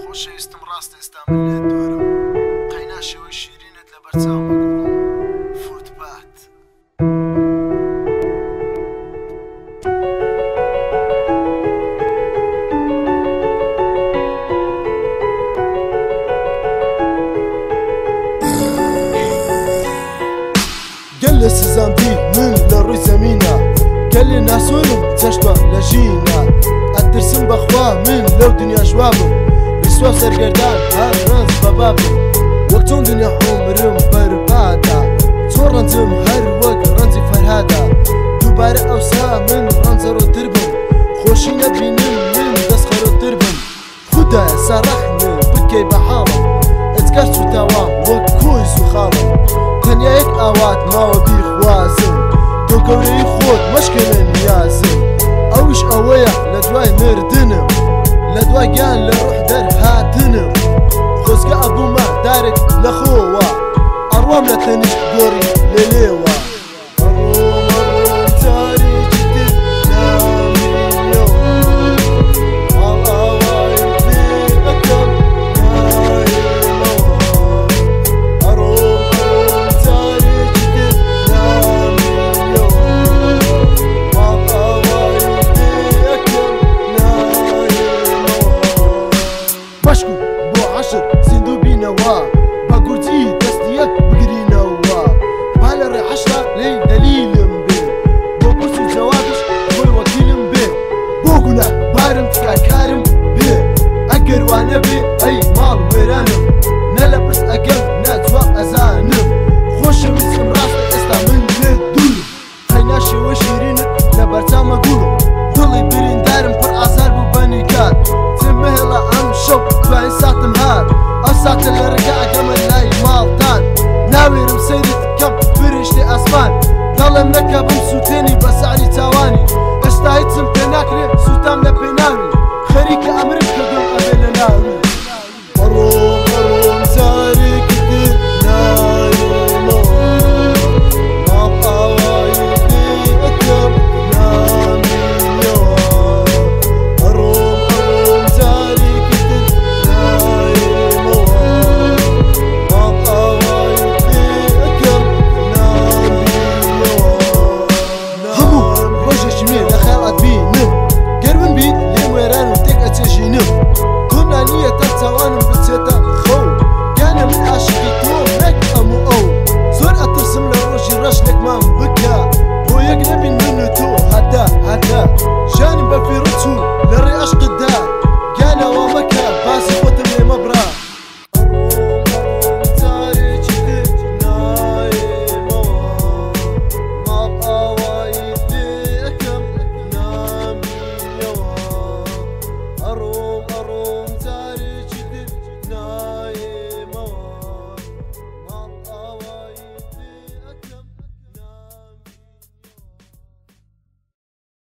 خۆشەویستم ڕاستە ئێستا من لێت دۆرم قەیناشەوەی شیرینت لە بەرچاومە گوڵم فوتبات گەل لە سزانبی من لە ڕووی زەمینە گەل لێ ناسۆرم چەشتە لە ژینە ئەترسم بەخوا من لەو دنیا ژوابم ڕیسوا سەرگەردان هەر ڕەنج بەبابم وەک چۆن دنیا عومرم بەربادا چۆن ڕەنجم هەر وەک ڕەنجی فەرهادا دووبارە ئەوسا من ڕەنجەڕۆتر بم خۆشی نەبینم من دەستخەرۆتر بم خودایە سەڕەحمم بکەی بە حاڵم ئەجگار چوتاوە وەک کۆی سوخاڵم تەنیا یەک ئاوات ماوە بیخوازم تۆ گەورەی خۆت مەشکێنە نیازم ئەوش ئەوەیە لە دوای مردنم لە دوای گیان لە ڕوح دەرهاتنم خۆزگە ئەبوومە دارێک لە خۆوە ئەڕوام لە تەنیش گۆڕی لێلێوە بە گورجی دەستیەک بگرینەوە با لە ڕێ عەشرا لێی دەلیلم بێ بۆ پرس و جەوابش بۆی وەکیلم بێ بۆ گوناه بارم تکاکارم بێ ئەگەر وانە بێ